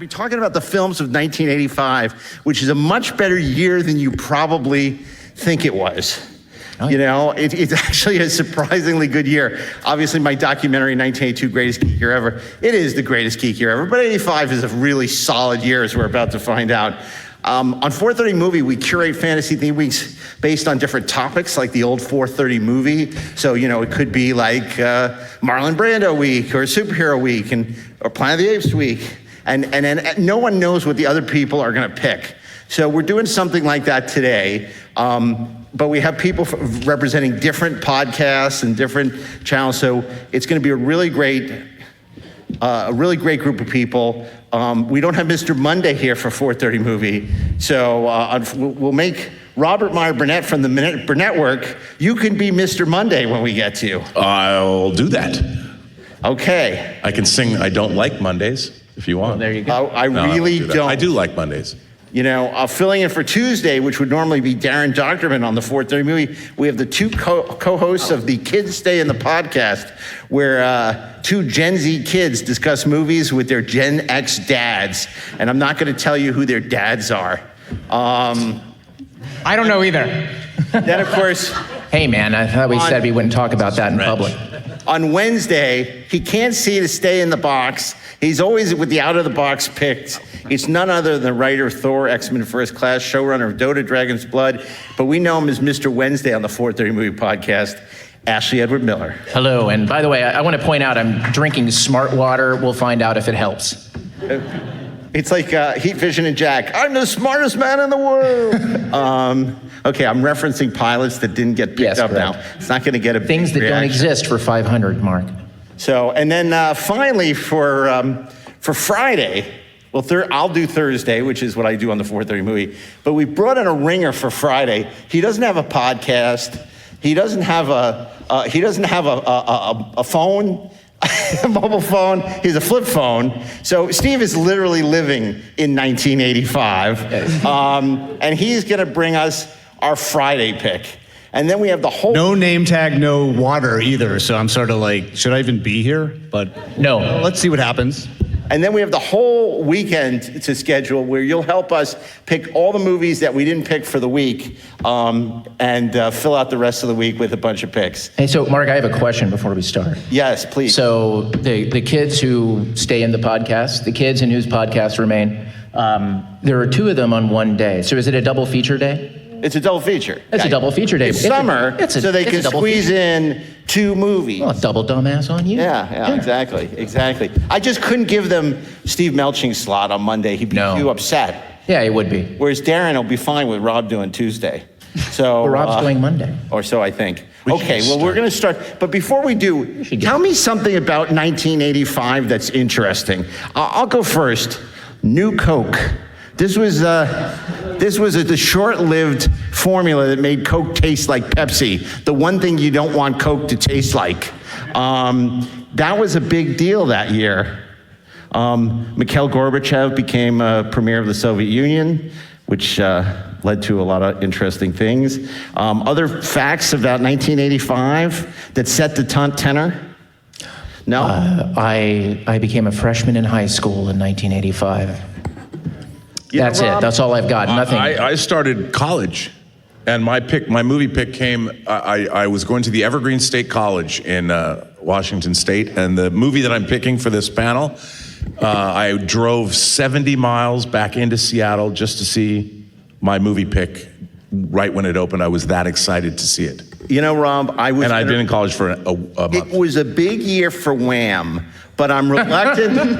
be talking about the films of 1985, which is a much better year than you probably think it was. Oh, yeah. You know, it's actually a surprisingly good year. Obviously, my documentary, 1982, Greatest Geek Year Ever, it is the greatest geek year ever, but 85 is a really solid year, as we're about to find out. On 430 Movie, we curate fantasy theme weeks based on different topics, like the old 430 movie. So, you know, it could be like Marlon Brando week, or Superhero week, or Planet of the Apes week. And no one knows what the other people are gonna pick. So we're doing something like that today. But we have people representing different podcasts and different channels. So it's gonna be a really great group of people. We don't have Mr. Monday here for 430 Movie. So we'll make Robert Meyer Burnett from the Burnettwork. You can be Mr. Monday when we get to you. I'll do that. Okay. I can sing I Don't Like Mondays if you want. Well, there you go. I really don't. I do like Mondays. You know, filling in for Tuesday, which would normally be DAREN DOCHTERMAN on the 430 Movie, we have the two co-hosts of the Kids Stay in the podcast, where two Gen Z kids discuss movies with their Gen X dads. And I'm not gonna tell you who their dads are. I don't know either. Then, of course... Hey man, I thought we said we wouldn't talk about that in public. On Wednesday, he can't see to stay in the box. He's always with the out-of-the-box picked. It's none other than the writer of Thor, X-Men First Class, showrunner of Dota, Dragon's Blood, but we know him as Mr. Wednesday on the 430 Movie Podcast, Ashley Edward Miller. Hello, and by the way, I want to point out I'm drinking smart water. We'll find out if it helps. It's like Heat Vision and Jack. I'm the smartest man in the world. Okay, I'm referencing pilots that didn't get picked up now. It's not going to get a things big that reaction. don't exist for 500, Mark. So, and then finally for Friday, well, I'll do Thursday, which is what I do on the 430 Movie. But we brought in a ringer for Friday. He doesn't have a podcast. He doesn't have a phone. A mobile phone, he's a flip phone. So Steve is literally living in 1985. And he's gonna bring us our Friday pick. And then we have the whole- No name tag, no water either. So I'm sort of like, should I even be here? But no, let's see what happens. And then we have the whole weekend to schedule where you'll help us pick all the movies that we didn't pick for the week and fill out the rest of the week with a bunch of picks. Hey, so Mark, I have a question before we start. Yes, please. So the kids who stay in the podcast, the kids in whose podcasts remain, there are two of them on one day. So is it a double feature day? It's a double feature. It's a double feature day. It's summer, so they can squeeze in two movies. Well, double dumbass on you. Yeah, exactly. I just couldn't give them Steve Melching's slot on Monday. He'd be too upset. Yeah, he would be. Whereas Darren will be fine with Rob doing Tuesday. So well, Rob's doing Monday. Or so I think. Okay, well, we're going to start. But before we do, tell me something about 1985 that's interesting. I'll go first. New Coke. This was the short-lived formula that made Coke taste like Pepsi. The one thing you don't want Coke to taste like. That was a big deal that year. Mikhail Gorbachev became premier of the Soviet Union, which led to a lot of interesting things. Other facts about 1985 that set the tenor? No? I became a freshman in high school in 1985. That's it. That's all I've got. Nothing. I started college, and my movie pick came. I was going to the Evergreen State College in Washington State, and the movie that I'm picking for this panel, I drove 70 miles back into Seattle just to see my movie pick. Right when it opened, I was that excited to see it. You know, Rob, I'd been in college for a month. It was a big year for Wham. But I'm reluctant.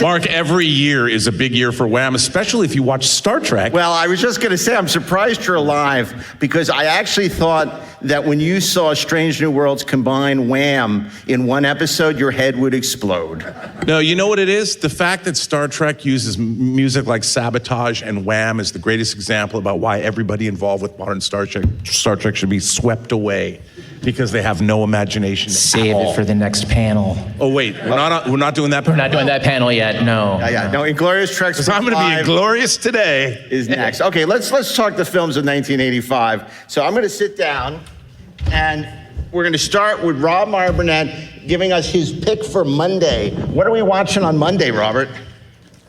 Mark, every year is a big year for Wham, especially if you watch Star Trek. Well, I was just going to say, I'm surprised you're alive, because I actually thought that when you saw Strange New Worlds combine Wham in one episode, your head would explode. No, you know what it is? The fact that Star Trek uses music like Sabotage and Wham is the greatest example about why everybody involved with modern Star Trek should be swept away, because they have no imagination Save it for the next panel. Oh, wait, we're not doing that panel? We're not doing that panel yet, no. No, Inglorious Treks. Because I'm going to be inglorious today. Is next. Okay, let's talk the films of 1985. So I'm going to sit down, and we're going to start with Rob Meyer Burnett giving us his pick for Monday. What are we watching on Monday, Robert?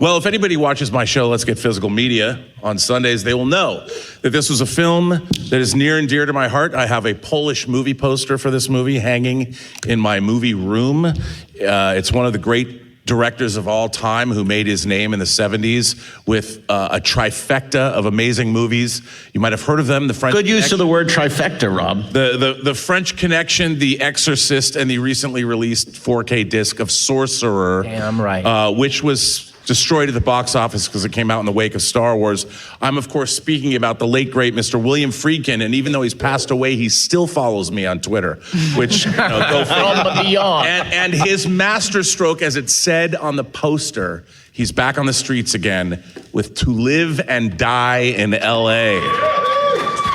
Well, if anybody watches my show, Let's Get Physical Media, on Sundays, they will know that this was a film that is near and dear to my heart. I have a Polish movie poster for this movie hanging in my movie room. It's one of the great directors of all time who made his name in the 70s with a trifecta of amazing movies. You might have heard of them. The French Good use of the word trifecta, Rob. The French Connection, The Exorcist, and the recently released 4K disc of Sorcerer. Damn right. Which was destroyed at the box office because it came out in the wake of Star Wars. I'm, of course, speaking about the late, great Mr. William Friedkin, and even though he's passed away, he still follows me on Twitter, which, go From beyond. and his masterstroke, as it said on the poster, he's back on the streets again with To Live and Die in L.A.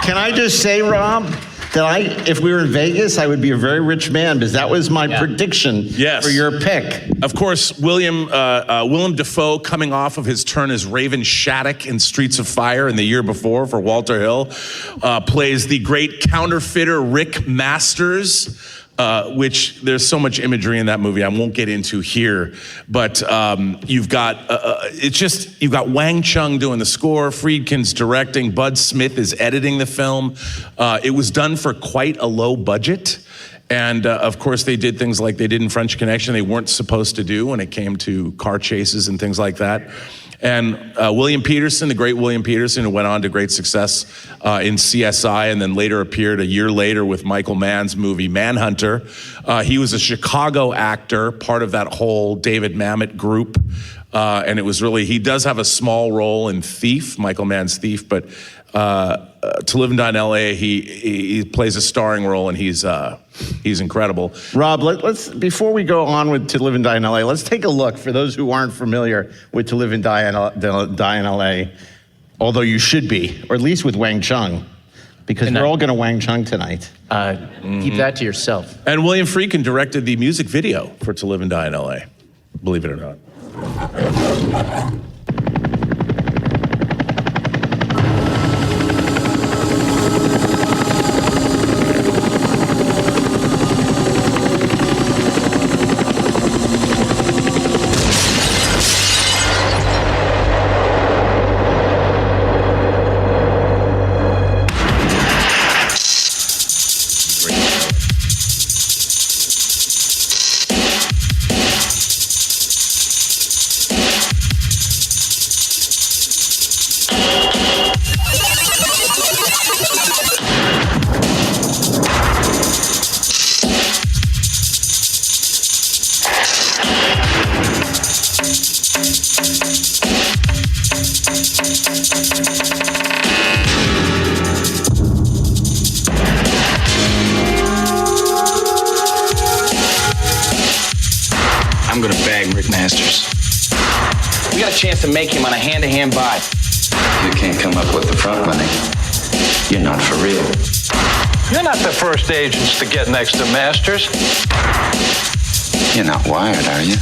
Can I just say, Rob, that if we were in Vegas, I would be a very rich man, because that was my prediction Yes. for your pick. Of course, Willem Dafoe, coming off of his turn as Raven Shattuck in Streets of Fire in the year before for Walter Hill, plays the great counterfeiter Rick Masters, which there's so much imagery in that movie I won't get into here, but you've got you've got Wang Chung doing the score, Friedkin's directing, Bud Smith is editing the film. It was done for quite a low budget. And of course, they did things like they did in French Connection they weren't supposed to do when it came to car chases and things like that. And William Peterson, the great William Peterson, who went on to great success in CSI and then later appeared a year later with Michael Mann's movie Manhunter. He was a Chicago actor, part of that whole David Mamet group. And it was really, he does have a small role in Thief, Michael Mann's Thief, but To Live and Die in L.A., he plays a starring role, and he's incredible. Rob, let's before we go on with To Live and Die in L.A., let's take a look for those who aren't familiar with To Live and Die in L.A., although you should be, or at least with Wang Chung, because we're all going to Wang Chung tonight. Keep that to yourself. And William Friedkin directed the music video for To Live and Die in L.A., believe it or not. I'm gonna bag Rick Masters. We got a chance to make him on a hand-to-hand buy. You can't come up with the front money. You're not for real. You're not the first agents to get next to Masters. You're not wired, are you?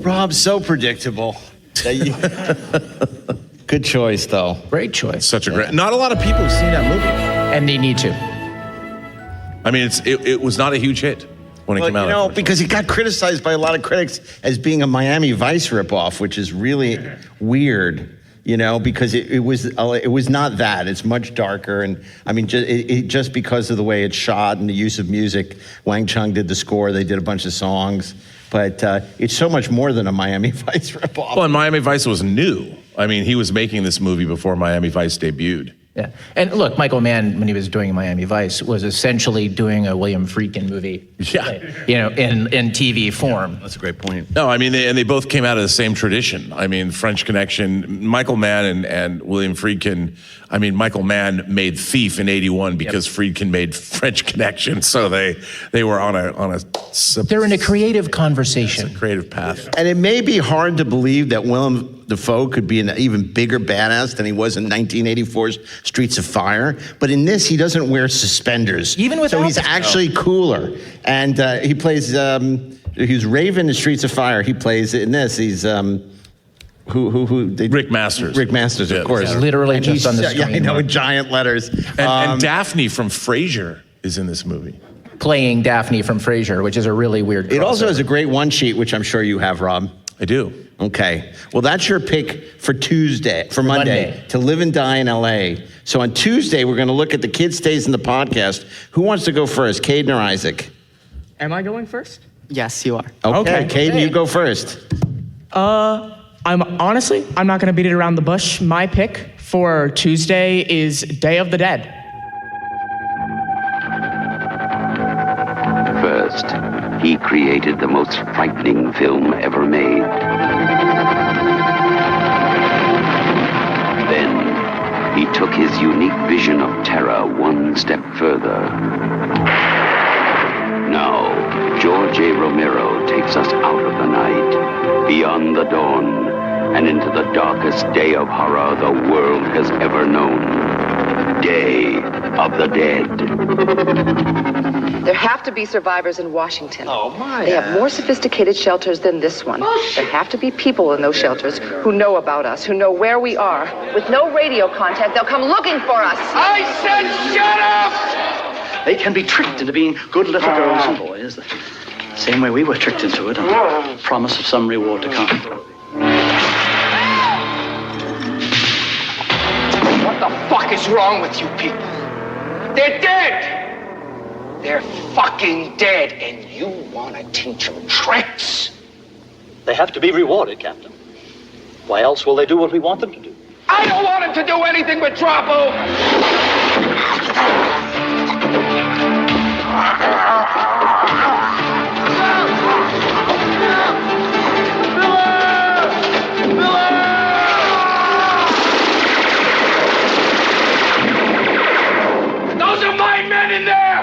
Rob's so predictable. Good choice, though. Great choice. Such a great. Not a lot of people have seen that movie. And they need to. I mean, it was not a huge hit when it came out. You know, because it got criticized by a lot of critics as being a Miami Vice ripoff, which is really weird. You know, because it was not that. It's much darker, and I mean, just because of the way it's shot and the use of music. Wang Chung did the score. They did a bunch of songs, but it's so much more than a Miami Vice ripoff. Well, and Miami Vice was new. I mean, he was making this movie before Miami Vice debuted. Yeah, and look, Michael Mann, when he was doing Miami Vice, was essentially doing a William Friedkin movie. Yeah. You know, in TV form. That's a great point. No, I mean, they both came out of the same tradition. I mean, French Connection, Michael Mann and William Friedkin. I mean, Michael Mann made Thief in '81 because Friedkin made French Connection, so they were on a. They're in a creative conversation. It's a creative path. And it may be hard to believe that Willem Dafoe could be an even bigger badass than he was in 1984's Streets of Fire. But in this, he doesn't wear suspenders. Even without So he's the- actually cooler. And he plays, he's Raven in Streets of Fire. He plays in this, he's, Rick Masters. Rick Masters, of Yeah, course. yeah, literally And just he's- on the Yeah, I screen. know, in giant letters. And Daphne from Frasier is in this movie. Playing Daphne from Frasier, which is a really weird It also crossover. has a great one sheet, which I'm sure you have, Rob. I do. Okay. Well, that's your pick for Monday, to live and die in LA. So on Tuesday, we're going to look at the Kid Stays in the Podcast. Who wants to go first, Caden or Isaac? Am I going first? Yes, you are. Okay, Caden, you go first. I'm not going to beat it around the bush. My pick for Tuesday is Day of the Dead. First, he created the most frightening film ever made. Then, he took his unique vision of terror one step further. Now, George A. Romero takes us out of the night, beyond the dawn, and into the darkest day of horror the world has ever known. Day of the Dead. There have to be survivors in Washington. Oh, my. They have more sophisticated shelters than this one. There have to be people in those shelters who know about us, who know where we are. With no radio contact, they'll come looking for us. I said shut up! They can be tricked into being good little girls and boys, the same way we were tricked into it, on the promise of some reward to come. What the fuck is wrong with you people? They're dead! They're fucking dead, and you want to teach them tricks? They have to be rewarded, Captain. Why else will they do what we want them to do? I don't want them to do anything but drop over! Those are my men in there!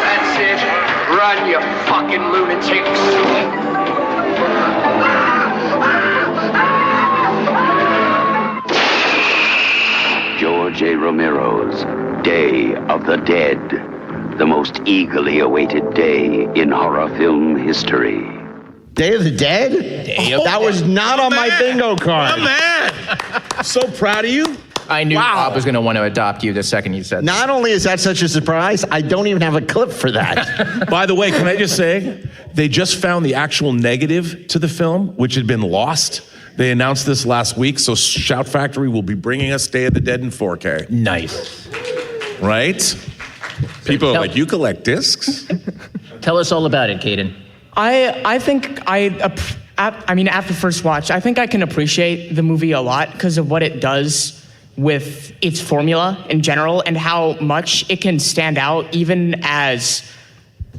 That's it. Run, you fucking lunatics. George A. Romero's Day of the Dead, the most eagerly awaited day in horror film history. Day of the Dead? That was not on my bingo card. Oh, man. So proud of you. I knew Bob was going to want to adopt you the second you said that. Not only is that such a surprise, I don't even have a clip for that. By the way, can I just say, they just found the actual negative to the film, which had been lost. They announced this last week, so Shout Factory will be bringing us Day of the Dead in 4K. Nice. Right? People are like, you collect discs? Tell us all about it, Caden. I think after first watch, I think I can appreciate the movie a lot because of what it does with its formula in general and how much it can stand out even as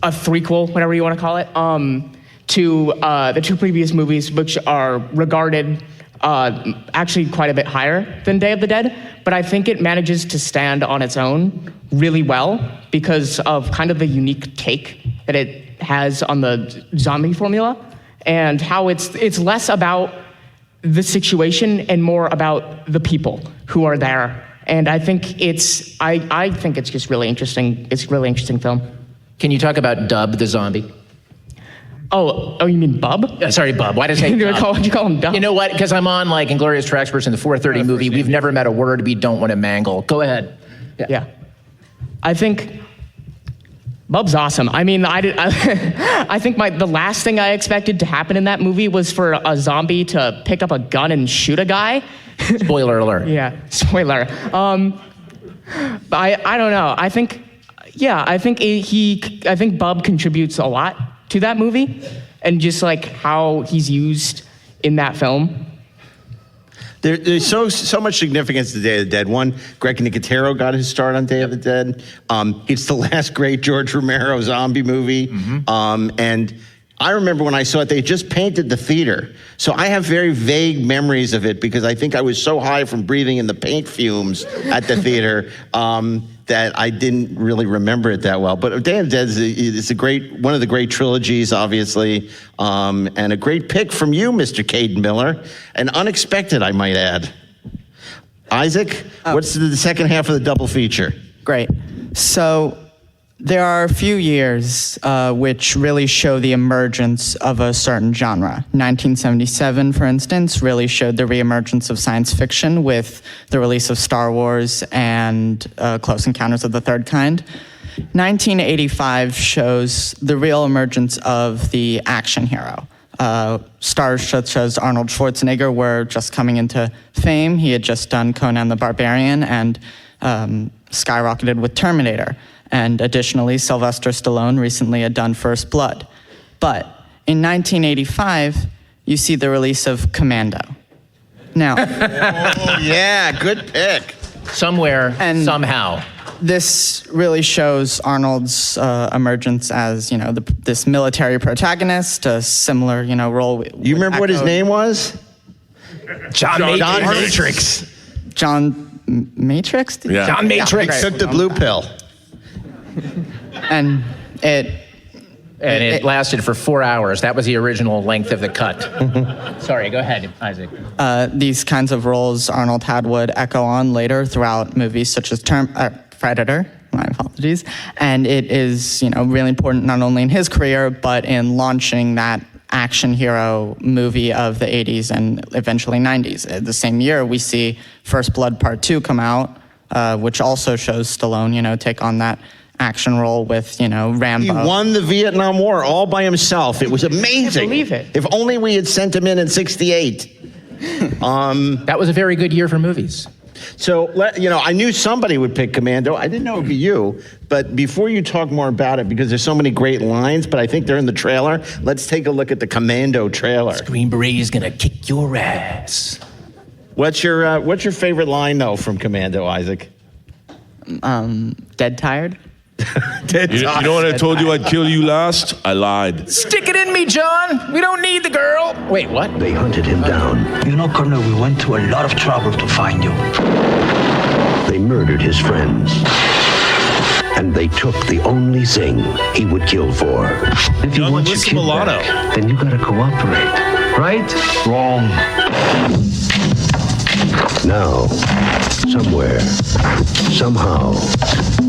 a threequel, whatever you want to call it, to the two previous movies, which are regarded actually quite a bit higher than Day of the Dead. But I think it manages to stand on its own really well because of kind of the unique take that it has on the zombie formula and how it's less about the situation and more about the people who are there. And I think I think it's just really interesting. It's a really interesting film. Can you talk about Dub the zombie? Oh, you mean Bub? Sorry, Bub. Why did I say Dub? Did you call him Dub? You know what? Because I'm on like Inglourious Traxpers in the 4:30 movie. We've never met a word we don't want to mangle. Go ahead. Yeah. I think Bub's awesome. I mean, I think the last thing I expected to happen in that movie was for a zombie to pick up a gun and shoot a guy. Spoiler alert. Yeah, spoiler. I don't know. I think Bub contributes a lot to that movie, and just like how he's used in that film. There's so much significance to Day of the Dead. One, Greg Nicotero got his start on Day of the Dead. It's the last great George Romero zombie movie. And I remember when I saw it, they just painted the theater. So I have very vague memories of it because I think I was so high from breathing in the paint fumes at the theater that I didn't really remember it that well. But Day of the Dead is one of the great trilogies, obviously, and a great pick from you, Mr. CADEN Miller, and unexpected, I might add. Isaac, what's the second half of the double feature? Great. So there are a few years which really show the emergence of a certain genre. 1977, for instance, really showed the reemergence of science fiction with the release of Star Wars and Close Encounters of the Third Kind. 1985 shows the real emergence of the action hero. Stars such as Arnold Schwarzenegger were just coming into fame. He had just done Conan the Barbarian and skyrocketed with Terminator. And additionally, Sylvester Stallone recently had done First Blood. But in 1985, you see the release of Commando. Now, oh yeah, good pick. Somewhere, and somehow. This really shows Arnold's emergence as, this military protagonist, a similar, role. You remember what his name was? John Matrix. John Matrix? Yeah. John Matrix. He took the blue pill. And it lasted for 4 hours. That was the original length of the cut. Sorry, go ahead, Isaac. These kinds of roles Arnold had would echo on later throughout movies such as Predator. My apologies. And it is, really important not only in his career, but in launching that action hero movie of the 80s and eventually 90s. The same year, we see First Blood Part 2 come out, which also shows Stallone, take on that action role with, Rambo. He won the Vietnam War all by himself. It was amazing. I believe it. If only we had sent him in 68. That was a very good year for movies. So, I knew somebody would pick Commando. I didn't know it would be you. But before you talk more about it, because there's so many great lines, but I think they're in the trailer, let's take a look at the Commando trailer. Green Beret is gonna kick your ass. What's your favorite line, though, from Commando, Isaac? Dead tired? Dead You know what I told you I'd kill you last? I lied. Stick it in me, John. We don't need the girl. Wait, what? They hunted him down. Colonel, we went to a lot of trouble to find you. They murdered his friends. And they took the only thing he would kill for. If you want your kid back, then you gotta cooperate. Right? Wrong. Now, somewhere, somehow,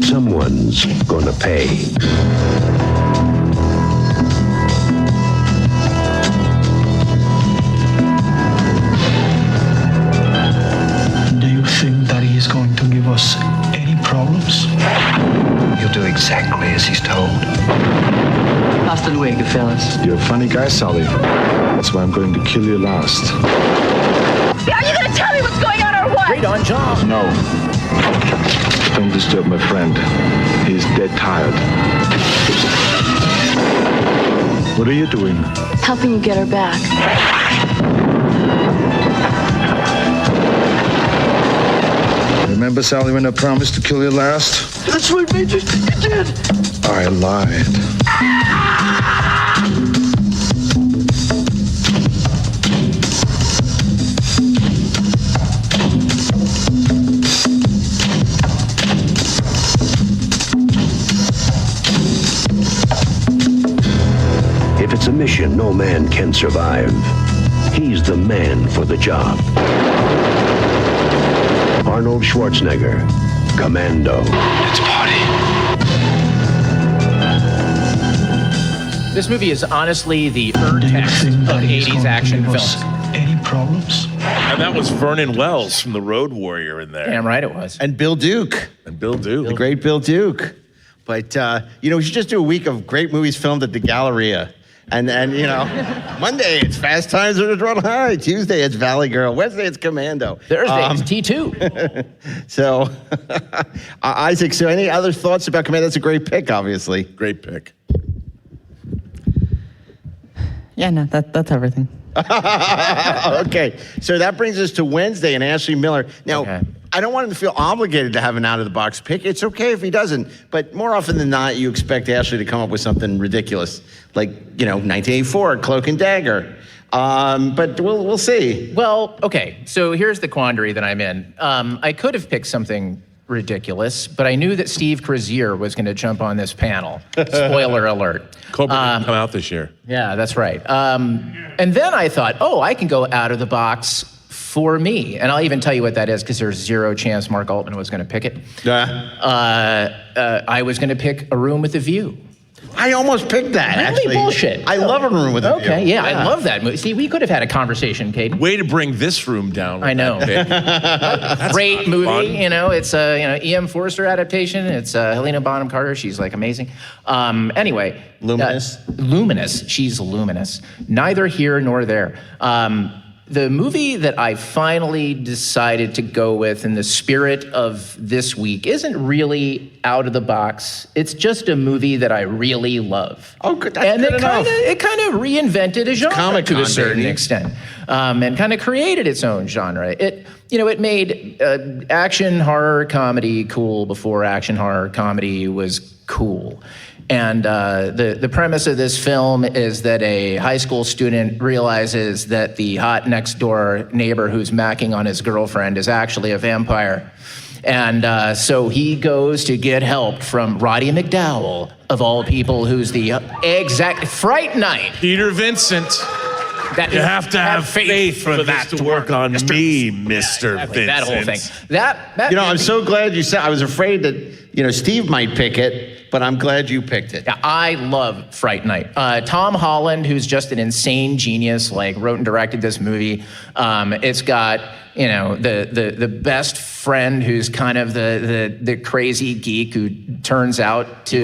someone's gonna pay. Do you think that he is going to give us any problems? He'll do exactly as he's told. Hasta luego, fellas. You're a funny guy, Sully. That's why I'm going to kill you last. Are you gonna tell me what's going on or what? Great on, John. No. Don't disturb my friend. He's dead tired. What are you doing? Helping you get her back. Remember, Sally, when I promised to kill you last? That's what made you did. I lied. If it's a mission no man can survive, he's the man for the job. Arnold Schwarzenegger, Commando. Let's party. This movie is honestly the text of 80s action films. Any problems? And that was Vernon Wells from The Road Warrior in there. Damn right it was. And Bill Duke. The great Bill Duke. But, we should just do a week of great movies filmed at the Galleria. And Monday it's Fast Times at Ridgemont High. Tuesday it's Valley Girl. Wednesday it's Commando. Thursday it's T2. So, Isaac, so any other thoughts about Commando? That's a great pick, obviously. Great pick. Yeah, no, that's everything. Okay, so that brings us to Wednesday and Ashley Miller. Now, I don't want him to feel obligated to have an out-of-the-box pick. It's okay if he doesn't, but more often than not, you expect Ashley to come up with something ridiculous, like, 1984, Cloak and Dagger. But we'll see. Well, okay, so here's the quandary that I'm in. I could have picked something ridiculous, but I knew that Steve Kriozeere was going to jump on this panel. Spoiler alert. Cobra didn't come out this year. Yeah, that's right. And then I thought, I can go out of the box for me. And I'll even tell you what that is, because there's zero chance Mark Altman was going to pick it. I was going to pick A Room with a View. I almost picked that, actually. Bullshit. I love A Room with a View. Okay, yeah, I love that movie. See, we could have had a conversation, Caden. Way to bring this room down. I know. Great movie, fun. It's a E.M. Forster adaptation. It's Helena Bonham Carter. She's like amazing. Anyway. Luminous. Luminous. She's luminous. Neither here nor there. The movie that I finally decided to go with in the spirit of this week isn't really out of the box. It's just a movie that I really love. Oh, good. That's and good enough. It kind of reinvented a genre Comic-Con, to a certain baby. extent, and kind of created its own genre. It made action horror comedy cool before action horror comedy was cool. And the premise of this film is that a high school student realizes that the hot next door neighbor who's macking on his girlfriend is actually a vampire. And so he goes to get help from Roddy McDowell, of all people, who's the exact Fright Night. Peter Vincent. That you have to have faith for that to work on me, Mr. Vincent. That whole thing. That I'm so glad you said. I was afraid that Steve might pick it, but I'm glad you picked it. Yeah, I love Fright Night. Tom Holland, who's just an insane genius, wrote and directed this movie. It's got the best friend who's kind of the crazy geek who turns out to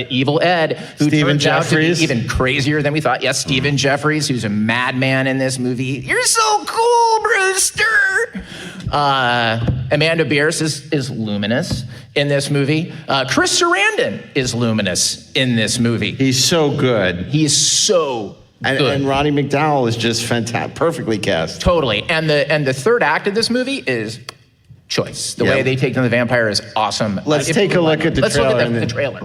Evil Ed, who Stephen turns out to Jeffries. be even crazier than we thought. Yes, Stephen Jeffries, who's a madman in this movie. You're so cool, Brewster. Amanda Bierce is luminous in this movie. Chris Sarandon is luminous in this movie. He's so good. He's so good. And Roddy McDowell is just fantastic, perfectly cast. Totally. And the third act of this movie is choice. The way they take on the vampire is awesome. Let's take a look at the Let's trailer. look at the trailer.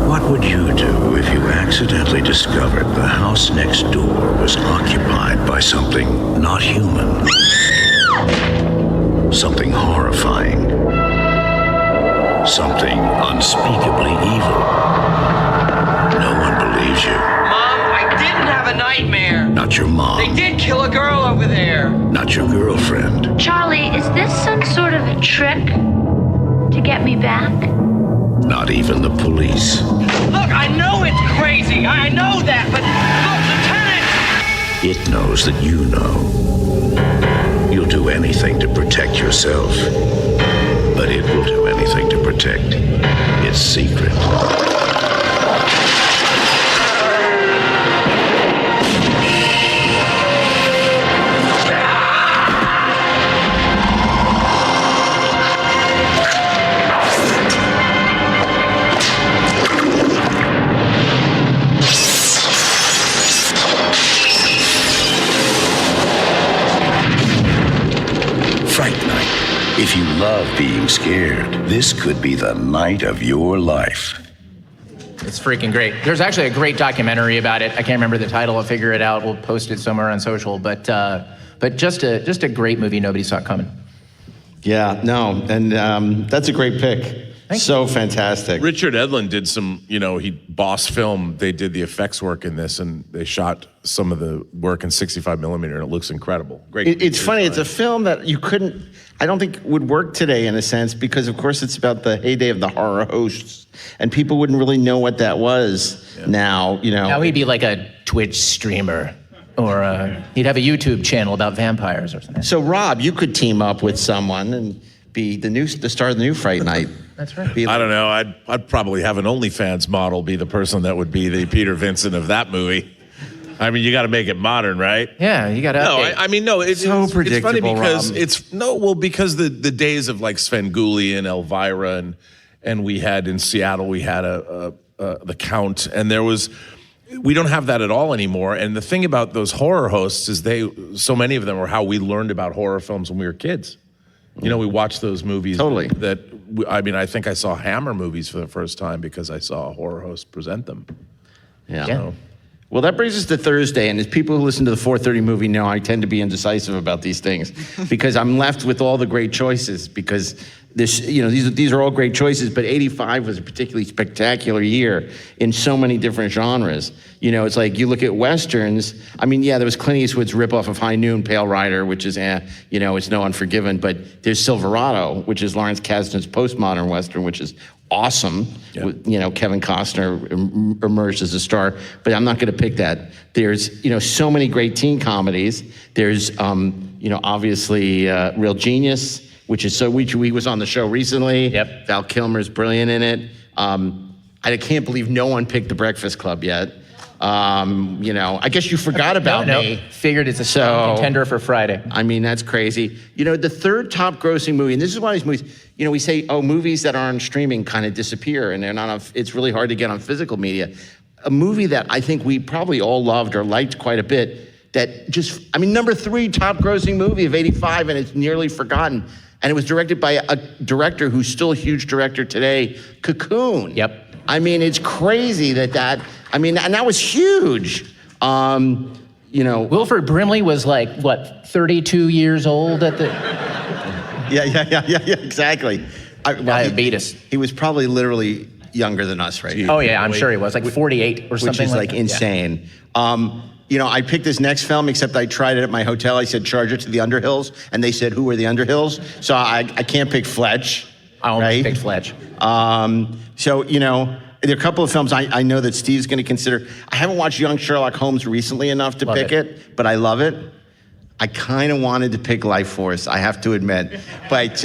What would you do if you accidentally discovered the house next door was occupied by something not human? Something horrifying. Something unspeakably evil. No one believes you. Mom, I didn't have a nightmare. Not your mom. They did kill a girl over there. Not your girlfriend. Charlie, is this some sort of a trick to get me back? Not even the police. Look, I know it's crazy. I know that, but look, Lieutenant! It knows that you know. You'll do anything to protect yourself, but it will do anything to protect its secret. Fright Night. If you love being scared, this could be the night of your life. It's freaking great. There's actually a great documentary about it. I can't remember the title. I'll figure it out. We'll post it somewhere on social. But just a great movie nobody saw coming. Yeah, no, and that's a great pick. So fantastic. Richard Edlund did some, he Boss Film. They did the effects work in this, and they shot some of the work in 65 millimeter, and it looks incredible. Great. It's funny. It's a film that I don't think would work today in a sense, because of course it's about the heyday of the horror hosts, and people wouldn't really know what that was now. Now he'd be like a Twitch streamer, or he'd have a YouTube channel about vampires or something. So Rob, you could team up with someone and be the star of the new Fright Night. That's right. I don't know. I'd probably have an OnlyFans model be the person that would be the Peter Vincent of that movie. I mean, you got to make it modern, right? Yeah, you got to. No, it's so it's funny predictable, because Rob. because the days of like Svengoolie and Elvira and we had in Seattle, we had The Count, and we don't have that at all anymore. And the thing about those horror hosts is so many of them are how we learned about horror films when we were kids. You know, we watched those movies. Totally. I think I saw Hammer movies for the first time because I saw a horror host present them. Yeah. So, well, that brings us to Thursday, and as people who listen to the 4:30 movie know, I tend to be indecisive about these things because I'm left with all the great choices because these are all great choices, but 85 was a particularly spectacular year in so many different genres. You know, it's like you look at Westerns, I mean, yeah, there was Clint Eastwood's ripoff of High Noon, Pale Rider, which is, it's no Unforgiven, but there's Silverado, which is Lawrence Kasdan's postmodern Western, which is awesome. Yep. Kevin Costner emerged as a star, but I'm not going to pick that. There's, so many great teen comedies. There's, obviously Real Genius, which we was on the show recently. Yep. Val Kilmer's brilliant in it. I can't believe no one picked The Breakfast Club yet. I guess you forgot about me. Figured it's a strong contender for Friday. I mean, that's crazy. The third top grossing movie, and this is one of these movies, we say, movies that are on streaming kind of disappear and they're not it's really hard to get on physical media. A movie that I think we probably all loved or liked quite a bit number 3 top grossing movie of 85 and it's nearly forgotten. And it was directed by a director who's still a huge director today, Cocoon. Yep. I mean, it's crazy and that was huge. Wilford Brimley was 32 years old at the... Yeah, exactly. Diabetes. He was probably literally younger than us, right? Oh yeah, I'm sure he was, 48 or something which is insane. Yeah. I picked this next film, except I tried it at my hotel. I said, charge it to the Underhills, and they said, who are the Underhills? So I can't pick Fletch. I almost picked Fletch. There are a couple of films I know that Steve's going to consider. I haven't watched Young Sherlock Holmes recently enough to pick it, but I love it. I kind of wanted to pick Life Force, I have to admit. But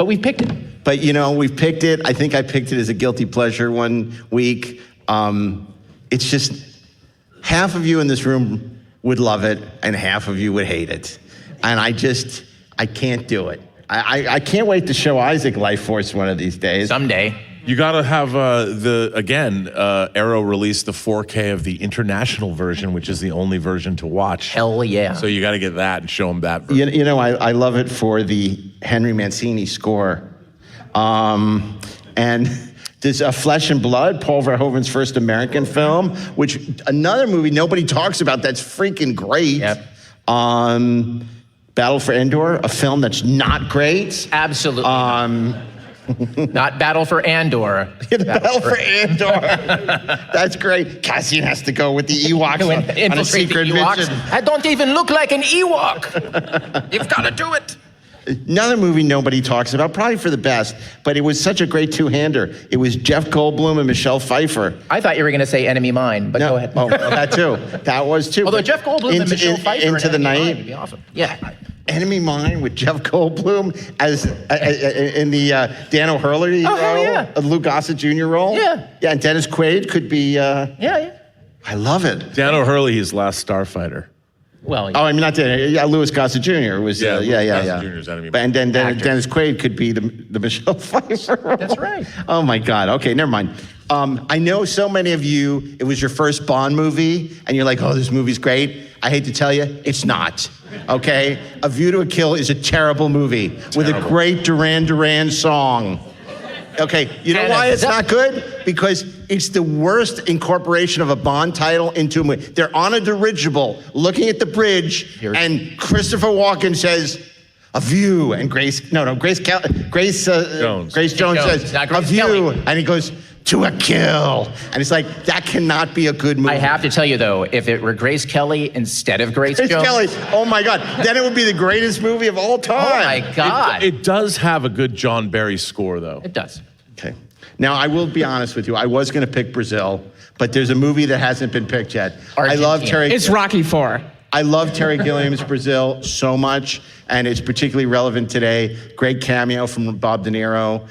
we picked it. But, we've picked it. I think I picked it as a guilty pleasure one week. It's just half of you in this room would love it and half of you would hate it. And I can't do it. I can't wait to show Isaac Life Force one of these days. Someday. You got to have Arrow released the 4K of the international version, which is the only version to watch. Hell yeah. So you got to get that and show them that version. I love it for the Henry Mancini score. And there's Flesh and Blood, Paul Verhoeven's first American film, which another movie nobody talks about that's freaking great. Yep. Battle for Endor, a film that's not great. Absolutely. Not Battle for Andor. Battle for Andor. That's great. Cassian has to go with the Ewoks on a secret mission. I don't even look like an Ewok. You've got to do it. Another movie nobody talks about, probably for the best, but it was such a great two-hander. It was Jeff Goldblum and Michelle Pfeiffer. I thought you were going to say Enemy Mine, but go ahead. Oh, that too. That was too. Although Jeff Goldblum and Michelle Pfeiffer Into the Night would be awesome. Yeah. Enemy Mine with Jeff Goldblum as in the Dan O'Hurley role, Lou Gossett Jr. role. Yeah. Yeah, and Dennis Quaid could be. Yeah. I love it. Dan O'Hurley, his last Starfighter. Well, I mean, not Dan. Yeah, Louis Gossett Jr. was. Gossett Jr.'s Enemy Mine. And then Dennis Quaid could be the Michelle Pfeiffer role. That's right. Oh my God. Okay, never mind. I know so many of you, it was your first Bond movie, and you're like, oh, this movie's great. I hate to tell you, it's not. Okay? A View to a Kill is a terrible movie with a great Duran Duran song. Okay, you know why it's not good? Because it's the worst incorporation of a Bond title into a movie. They're on a dirigible, looking at the bridge, and Christopher Walken says, "A View," and Grace Jones says, "A View," and he goes, "To a Kill," and it's like that cannot be a good movie. I have to tell you though, if it were Grace Kelly instead of Grace Jones, Kelly, oh my God, then it would be the greatest movie of all time. Oh my God, it does have a good John Barry score though. It does. Okay. Now, I will be honest with you. I was going to pick Brazil, but there's a movie that hasn't been picked yet. Argentina. I love Terry. It's Rocky IV. I love Terry Gilliam's Brazil so much, and it's particularly relevant today. Great cameo from Bob De Niro.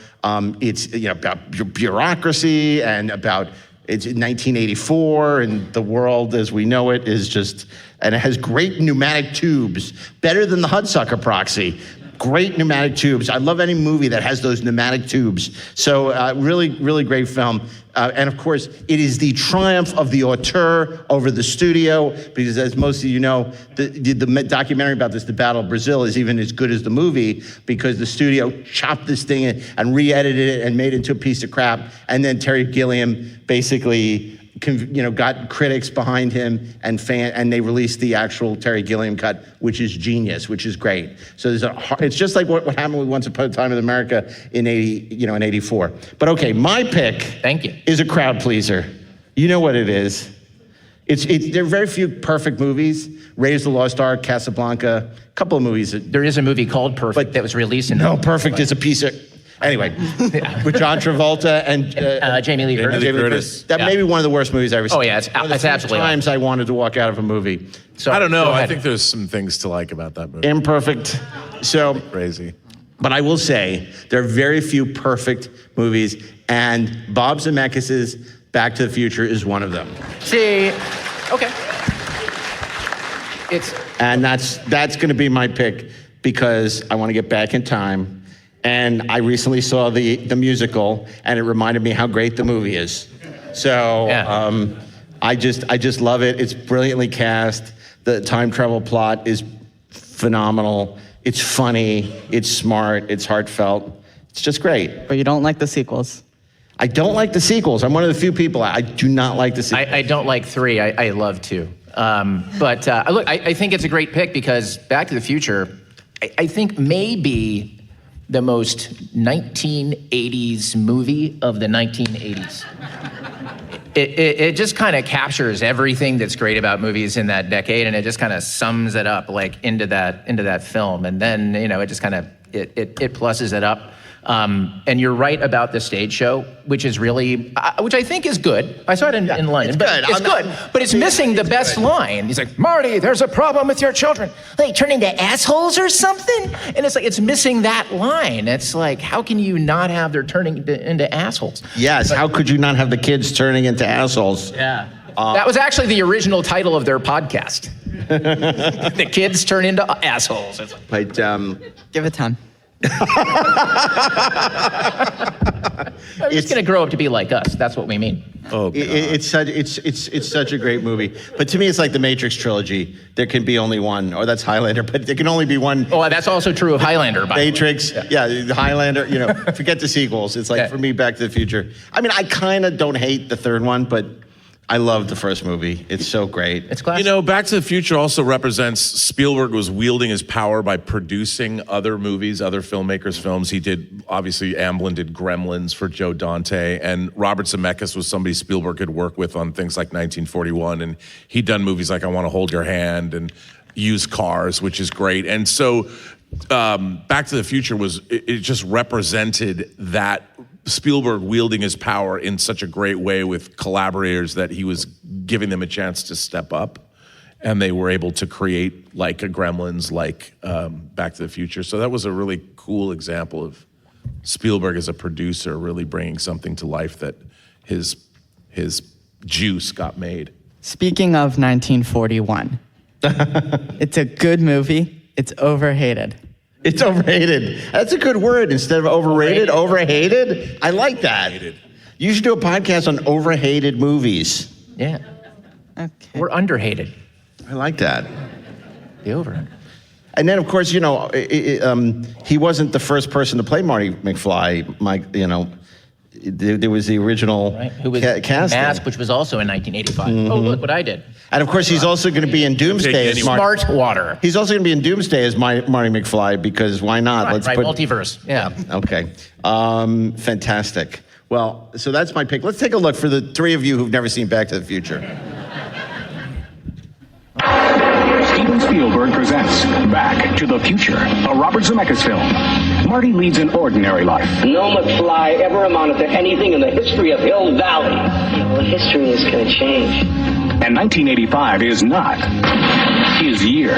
It's about bureaucracy and about it's 1984, and the world as we know it is just, and it has great pneumatic tubes, better than the Hudsucker proxy. great pneumatic tubes. I love any movie that has those pneumatic tubes. So really, really great film. And of course, it is the triumph of the auteur over the studio, because as most of you know, the documentary about this, The Battle of Brazil, is even as good as the movie, because the studio chopped this thing and re-edited it and made it into a piece of crap. And then Terry Gilliam basically got critics behind him and they released the actual Terry Gilliam cut, which is genius, which is great. So it's just like what happened with Once Upon a Time in America in in '84. But okay, my pick. Thank you. Is a crowd pleaser. You know what it is. There are very few perfect movies. Raiders of the Lost Ark, Casablanca, a couple of movies. There is a movie called Perfect that was released in. No, Perfect is a piece of. Anyway, with John Travolta and Jamie Lee Curtis. That may be one of the worst movies I've ever seen. Oh yeah, it's absolutely. Times I wanted to walk out of a movie. So I don't know. I think there's some things to like about that movie. Imperfect. So crazy. But I will say there are very few perfect movies, and Bob Zemeckis' Back to the Future is one of them. See, okay. And that's going to be my pick, because I want to get back in time. And I recently saw the musical, and it reminded me how great the movie is. So I just love it. It's brilliantly cast. The time travel plot is phenomenal. It's funny. It's smart. It's heartfelt. It's just great. But you don't like the sequels. I don't like the sequels. I'm one of the few people. I do not like the sequels. I don't like 3. I love 2. But look, I think it's a great pick, because Back to the Future, I think maybe the most 1980s movie of the 1980s. It just kind of captures everything that's great about movies in that decade, and it just kind of sums it up like into that film. And then it just kind of it pluses it up. And you're right about the stage show, which is really, which I think is good. I saw it in London. It's good, but it's missing the best line. He's like, Marty, there's a problem with your children. They turn into assholes or something? And it's like, it's missing that line. It's like, how can you not have their turning into assholes? Yes, how could you not have the kids turning into assholes? Yeah. That was actually the original title of their podcast. The kids turn into assholes. But give it time. They're just going to grow up to be like us. That's what we mean. Oh, it's such a great movie. But to me, it's like the Matrix trilogy. There can be only one, or that's Highlander. But there can only be one. Oh, that's also true of Highlander. Matrix, the Highlander. Forget the sequels. It's like for me, Back to the Future. I mean, I kind of don't hate the third one, but I love the first movie. It's so great. It's classic. Back to the Future also represents Spielberg was wielding his power by producing other movies, other filmmakers' films. He did, obviously, Amblin did Gremlins for Joe Dante, and Robert Zemeckis was somebody Spielberg could work with on things like 1941, and he'd done movies like I Want to Hold Your Hand and Used Cars, which is great. And so Back to the Future it just represented that Spielberg wielding his power in such a great way with collaborators that he was giving them a chance to step up, and they were able to create like a Gremlins, like Back to the Future. So that was a really cool example of Spielberg as a producer really bringing something to life that his juice got made. Speaking of 1941, it's a good movie. It's overhated. It's overhated. That's a good word. Instead of overrated, overhated. I like that. You should do a podcast on overhated movies. Yeah. Okay. We're underhated. I like that. The over. And then, of course, he wasn't the first person to play Marty McFly. There was the original casting. Mask, which was also in 1985. Mm-hmm. Oh, look what I did. And of course, he's also going to be in Doomsday as Smart Water. He's also going to be in Doomsday as Marty McFly, because why not? Right, multiverse. Yeah. Okay. Fantastic. Well, so that's my pick. Let's take a look for the three of you who've never seen Back to the Future. Steven Spielberg presents Back to the Future, a Robert Zemeckis film. Marty leads an ordinary life. No McFly ever amounted to anything in the history of Hill Valley. Well, history is going to change. And 1985 is not his year.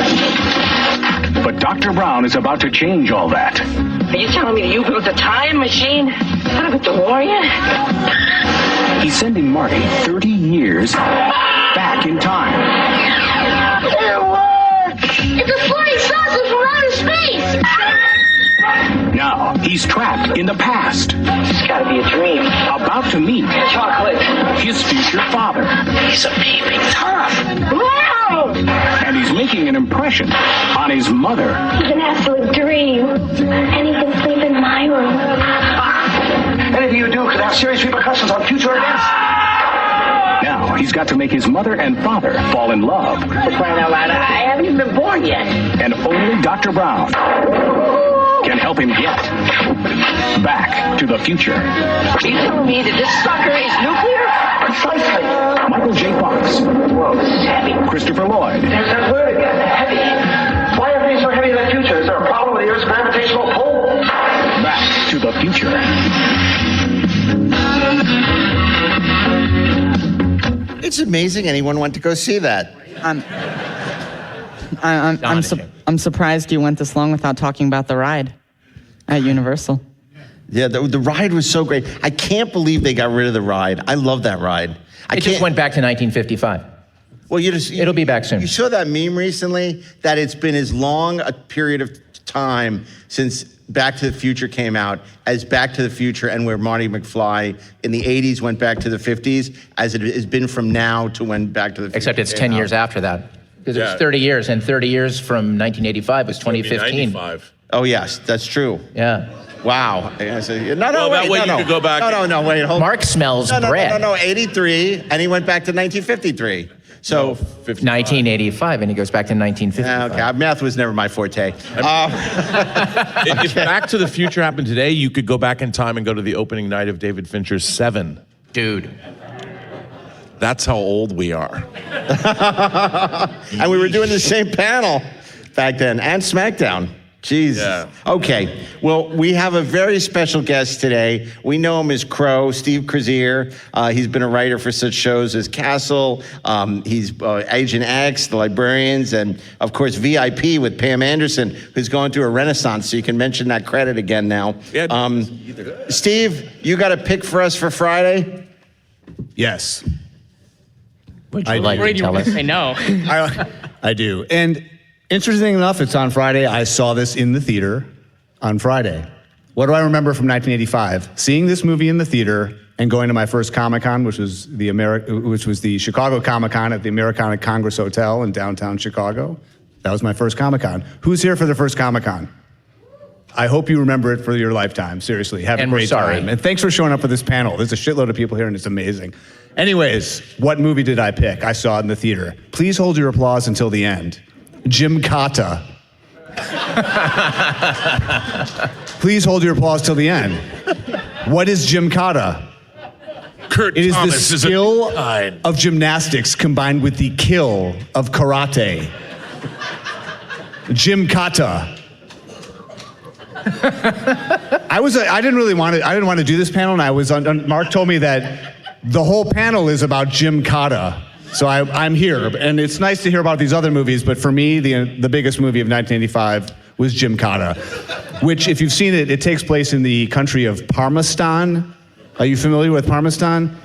But Dr. Brown is about to change all that. Are you telling me you built a time machine out of a DeLorean? He's sending Marty 30 years back in time. It'll work! It's a flying saucer from outer space! Now he's trapped in the past. It's gotta be a dream. About to meet Chocolate. his future father. He's a peeping Tom. And he's making an impression on his mother. It's an absolute dream. And he can sleep in my room. Anything you do could have serious repercussions on future events. Now he's got to make his mother and father fall in love. For crying out loud, I haven't even been born yet. And only Dr. Brown can help him get back to the future. Are you telling me that this sucker is nuclear? Precisely. Michael J. Fox. Whoa, this is heavy. Christopher Lloyd. There's that word again, heavy. Why are things so heavy in the future? Is there a problem with the Earth's gravitational pull? Back to the future. It's amazing anyone went to go see that. I'm surprised you went this long without talking about the ride at Universal. Yeah, the ride was so great. I can't believe they got rid of the ride. I love that ride. It just went back to 1955. Well, it'll be back soon. You saw that meme recently that it's been as long a period of time since Back to the Future came out as Back to the Future and where Marty McFly in the 80s went back to the 50s as it has been from now to when Back to the Future Except it's came 10 out. years after that. Because it was 30 years, and 30 years from 1985 was 2015. Oh, yes, that's true. Yeah. Wow. No, Well, wait, that way no, you could go back No, wait, hold on. Mark smells bread. No, 83, and he went back to 1953. So 1985, and he goes back to 1955. Okay, math was never my forte. If Back to the Future happened today, you could go back in time and go to the opening night of David Fincher's Seven. Dude. That's how old we are. And we were doing the same panel back then, and SmackDown. Jesus. Yeah. Okay. Well, we have a very special guest today. We know him as Crow, Steve Kriozeere. He's been a writer for such shows as Castle. He's Agent X, The Librarians, and of course VIP with Pam Anderson, who's going through a renaissance. So you can mention that credit again now. Yeah, Steve, you got a pick for us for Friday? Yes. Would you like to tell us? I know. I do. And interesting enough, it's on Friday. I saw this in the theater on Friday. What do I remember from 1985? Seeing this movie in the theater and going to my first Comic-Con, which was the Chicago Comic-Con at the Americana Congress Hotel in downtown Chicago. That was my first Comic-Con. Who's here for the first Comic-Con? I hope you remember it for your lifetime. Seriously, have a great time. And thanks for showing up for this panel. There's a shitload of people here, and it's amazing. Anyways, what movie did I pick? I saw it in the theater. Please hold your applause until the end. Jim Cotta. Please hold your applause till the end. What is Jim Cotta? Kurt It is Thomas the is skill of gymnastics combined with the kill of karate. Jim Cotta. I didn't want to do this panel, and I was on. Mark told me that the whole panel is about Jim Cotta. So I'm here, and it's nice to hear about these other movies, but for me, the biggest movie of 1985 was Jim Cotta, which, if you've seen it, it takes place in the country of Parmesan. Are you familiar with Parmesan?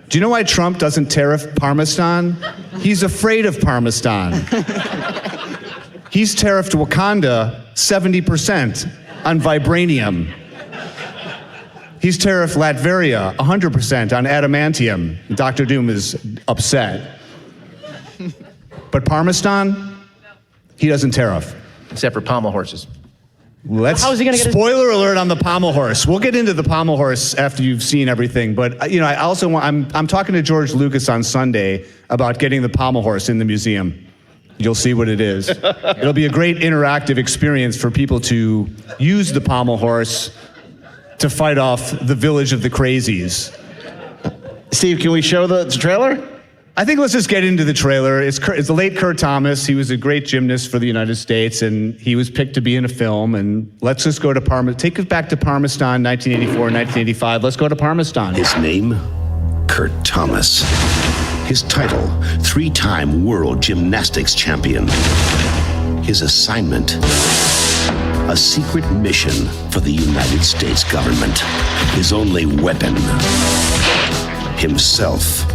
Do you know why Trump doesn't tariff Parmesan? He's afraid of Parmesan. He's tariffed Wakanda 70% on vibranium. He's tariffed Latveria 100% on adamantium. Dr. Doom is upset. But Parmesan, he doesn't tariff. Except for pommel horses. How is he gonna get Spoiler alert on the pommel horse. We'll get into the pommel horse after you've seen everything. But I also want. I'm talking to George Lucas on Sunday about getting the pommel horse in the museum. You'll see what it is. It'll be a great interactive experience for people to use the pommel horse to fight off the village of the crazies. Steve, can we show the trailer? I think let's just get into the trailer. It's the late Kurt Thomas. He was a great gymnast for the United States, and he was picked to be in a film. And let's just go to Take us back to Parmesan, 1984, 1985. Let's go to Parmesan. His name? Kurt Thomas. His title, 3-time world gymnastics champion. His assignment, a secret mission for the United States government. His only weapon, himself.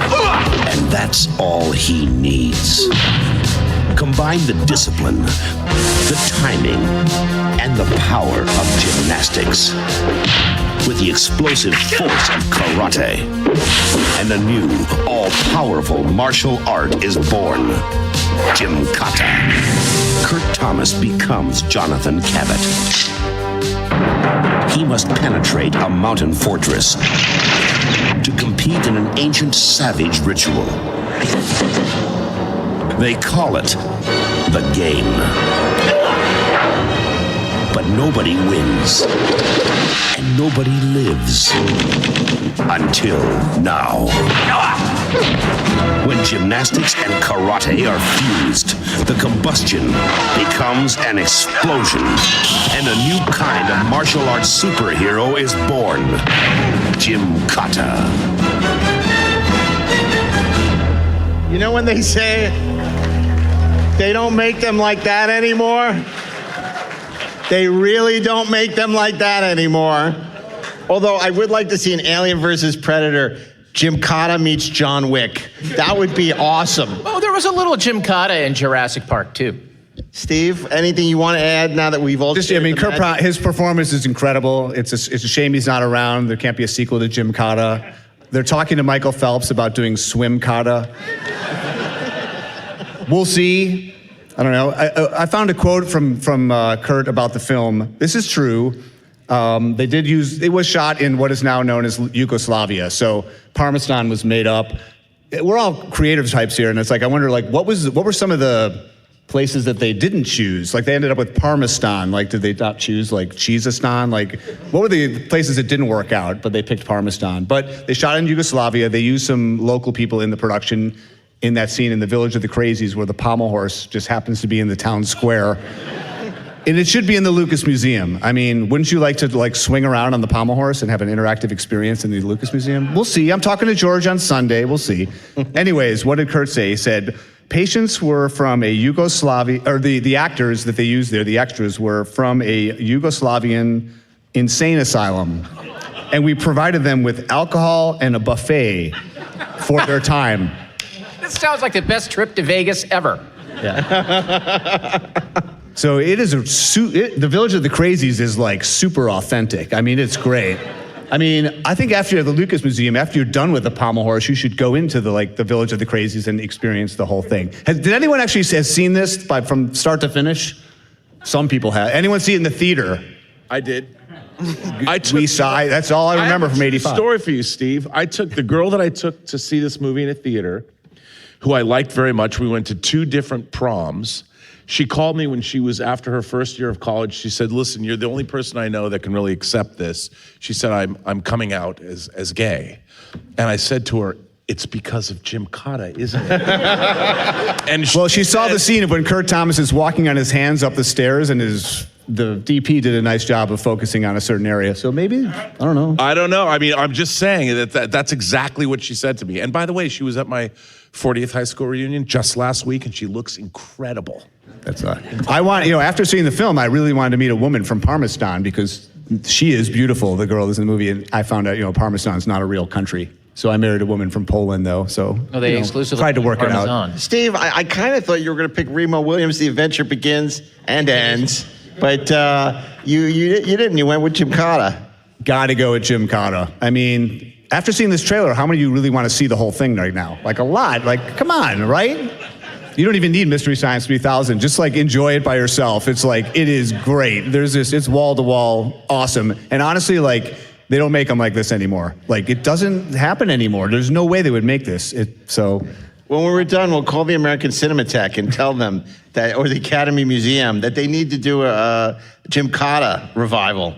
And that's all he needs. Combine the discipline, the timing, and the power of gymnastics with the explosive force of karate. And a new, all-powerful martial art is born. Gymkata. Kurt Thomas becomes Jonathan Cabot. He must penetrate a mountain fortress to compete in an ancient savage ritual. They call it the game. But nobody wins. And nobody lives. Until now. When gymnastics and karate are fused, the combustion becomes an explosion. And a new kind of martial arts superhero is born. Gymkata. You know when they say they don't make them like that anymore? They really don't make them like that anymore. Although I would like to see an Alien versus Predator, Gymkata meets John Wick. That would be awesome. Oh, there was a little Gymkata in Jurassic Park, too. Steve, anything you want to add now that we've all... Kurt, his performance is incredible. It's a shame he's not around. There can't be a sequel to Gymkata. They're talking to Michael Phelps about doing Swimkata. We'll see. I don't know. I found a quote from Kurt about the film. This is true. It was shot in what is now known as Yugoslavia. So Parmesan was made up. We're all creative types here, and it's like I wonder, like, what were some of the places that they didn't choose? Like they ended up with Parmesan. Like, did they not choose like Cheesistan? Like, what were the places that didn't work out, but they picked Parmesan? But they shot in Yugoslavia. They used some local people in the production in that scene in the Village of the Crazies where the pommel horse just happens to be in the town square. And it should be in the Lucas Museum. I mean, wouldn't you like to like swing around on the pommel horse and have an interactive experience in the Lucas Museum? We'll see. I'm talking to George on Sunday. We'll see. Anyways, what did Kurt say? He said, patients were from a Yugoslavia, or the actors that they used there, the extras, were from a Yugoslavian insane asylum. And we provided them with alcohol and a buffet for their time. This sounds like the best trip to Vegas ever. Yeah. So it is the Village of the Crazies is like super authentic. I mean, it's great. I mean, I think after the Lucas Museum, after you're done with the pommel horse, you should go into the Village of the Crazies and experience the whole thing. Did anyone actually has seen this from start to finish? Some people have. Anyone see it in the theater? I did. We saw. That's all I remember from '85. Story for you, Steve. I took the girl that I took to see this movie in a theater, who I liked very much. We went to 2 different proms. She called me when she was after her first year of college. She said, listen, you're the only person I know that can really accept this. She said, I'm coming out as gay. And I said to her, it's because of Gymkata, isn't it? And she saw the scene of when Kurt Thomas is walking on his hands up the stairs and the DP did a nice job of focusing on a certain area. So maybe, I don't know. I don't know. I mean, I'm just saying that's exactly what she said to me. And by the way, she was at my 40th high school reunion just last week, and she looks incredible. That's I want, after seeing the film, I really wanted to meet a woman from Parmesan because she is beautiful, the girl that's in the movie, and I found out, Parmesan's not a real country. So I married a woman from Poland, though, so they exclusively tried to work it out. Steve, I kind of thought you were going to pick Remo Williams, The Adventure Begins and Ends, but you didn't. You went with Gymkata. Got to go with Gymkata. I mean, after seeing this trailer, how many of you really want to see the whole thing right now? Like a lot. Like, come on, right? You don't even need Mystery Science 3000. Just like enjoy it by yourself. It's like, it is great. It's wall to wall awesome. And honestly, like, they don't make them like this anymore. Like, it doesn't happen anymore. There's no way they would make this. When we're done, we'll call the American Cinematheque and tell them that, or the Academy Museum, that they need to do a Gymkata revival.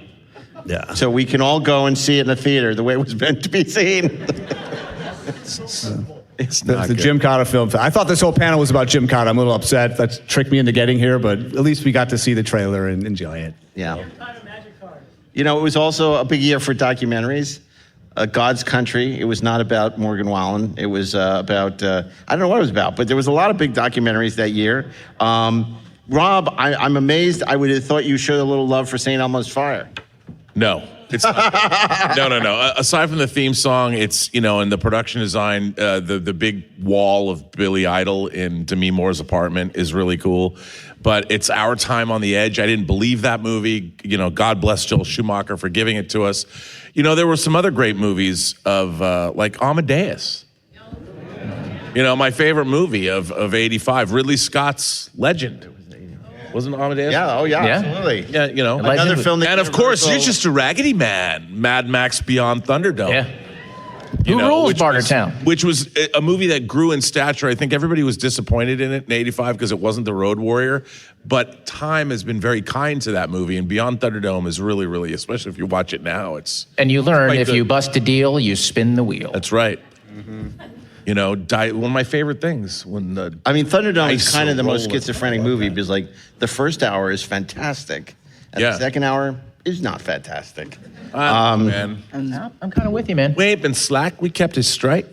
Yeah. So we can all go and see it in the theater the way it was meant to be seen. It's the Gymkata film. I thought this whole panel was about Gymkata. I'm a little upset. That tricked me into getting here, but at least we got to see the trailer and enjoy it. Yeah. It was also a big year for documentaries. God's Country. It was not about Morgan Wallen. It was about, I don't know what it was about, but there was a lot of big documentaries that year. Rob, I'm amazed. I would have thought you showed a little love for St. Elmo's Fire. No. It's not. No. Aside from the theme song, it's, and the production design, the big wall of Billy Idol in Demi Moore's apartment is really cool. But it's Our Time on the Edge. I didn't believe that movie. God bless Joel Schumacher for giving it to us. There were some other great movies of like Amadeus. My favorite movie of 85, Ridley Scott's Legend. Wasn't Amadeus? Yeah, absolutely. Yeah, Another film that and of course, you're just a raggedy man, Mad Max Beyond Thunderdome. Yeah. Who rules Bartertown? Which was a movie that grew in stature. I think everybody was disappointed in it in 85 because it wasn't The Road Warrior. But time has been very kind to that movie, and Beyond Thunderdome is really, really, especially if you watch it now, it's... And you learn if you bust a deal, you spin the wheel. That's right. One of my favorite things when the Thunderdome is kind of the most schizophrenic movie because the first hour is fantastic, and the second hour is not fantastic. Man, I'm kind of with you, man. We ain't been slack. We kept it straight.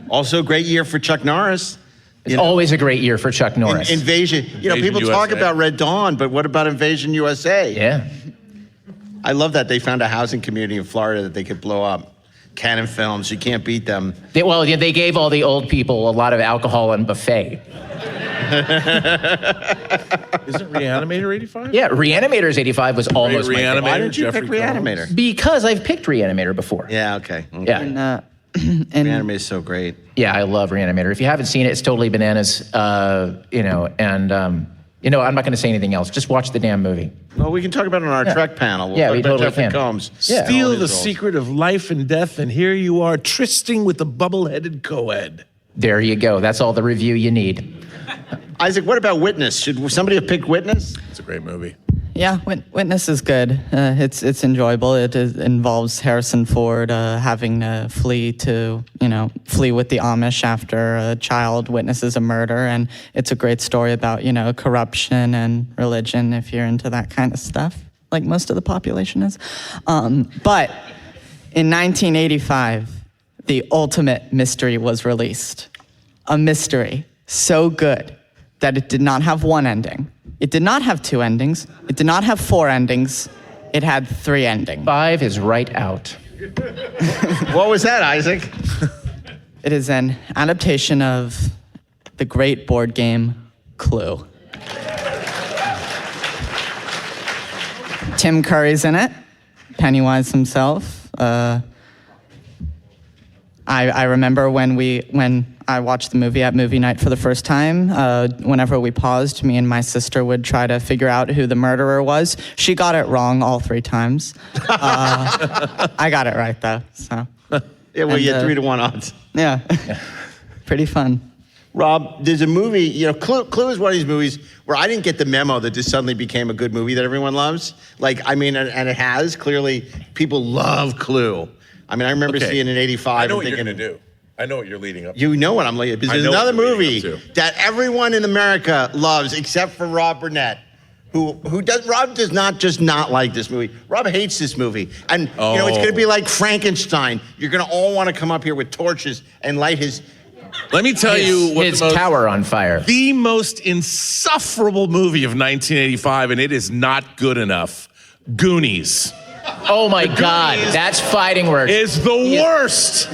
Also, great year for Chuck Norris. It's always a great year for Chuck Norris. Invasion. People talk about Red Dawn, but what about Invasion USA? Yeah. I love that they found a housing community in Florida that they could blow up. Canon Films, you can't beat them. They gave all the old people a lot of alcohol and buffet. Isn't Reanimator 85? Yeah, Reanimator's 85 was almost my favorite. Why did you pick Reanimator? Because I've picked Reanimator before. Yeah, okay. Yeah. Reanimator is so great. Yeah, I love Reanimator. If you haven't seen it, it's totally bananas. I'm not going to say anything else. Just watch the damn movie. Well, we can talk about it on our Trek panel. We'll talk we about totally Jeffrey can. Combs. Steal the secret of life and death, and here you are trysting with the bubble-headed co-ed. There you go. That's all the review you need. Isaac, what about Witness? Should somebody have picked Witness? It's a great movie. Yeah, Witness is good. It's enjoyable. It involves Harrison Ford having to flee with the Amish after a child witnesses a murder, and it's a great story about corruption and religion if you're into that kind of stuff, like most of the population is. But in 1985, the ultimate mystery was released. A mystery so good that it did not have one ending. It did not have two endings. It did not have four endings. It had three endings. 5 is right out. What was that, Isaac? It is an adaptation of the great board game Clue. Tim Curry's in it, Pennywise himself. I remember when I watched the movie at movie night for the first time, whenever we paused, me and my sister would try to figure out who the murderer was. She got it wrong all 3 times. I got it right, though. So. Yeah, well, you had 3-to-1 odds. Yeah. Pretty fun. Rob, there's a movie, Clue is one of these movies where I didn't get the memo that this suddenly became a good movie that everyone loves. And it has. Clearly, people love Clue. I remember seeing it in 85 I know what and thinking, you're going to do. I know what you're leading up to. You know what I'm leading up to. There's another movie that everyone in America loves except for Rob Burnett. Rob does not just not like this movie. Rob hates this movie. And, it's going to be like Frankenstein. You're going to all want to come up here with torches and light his... Let me tell you what his tower on fire. The most insufferable movie of 1985, and it is not good enough. Goonies. Oh my God, that's fighting words. It's the worst.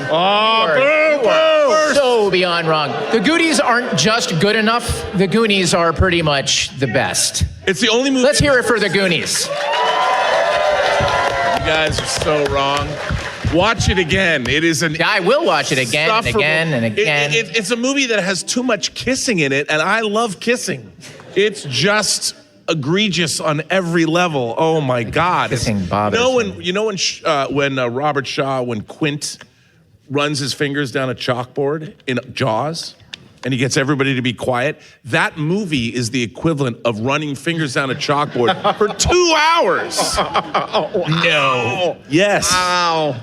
So beyond wrong. The Goonies aren't just good enough. The Goonies are pretty much the best. It's the only movie. Let's hear it for the Goonies. You guys are so wrong. Watch it again. It is I will watch it again and again and again. It's a movie that has too much kissing in it, and I love kissing. It's just egregious on every level. Oh my God! Kissing bothers when Robert Shaw, when Quint runs his fingers down a chalkboard in Jaws, and he gets everybody to be quiet. That movie is the equivalent of running fingers down a chalkboard for 2 hours. No. Yes. Wow.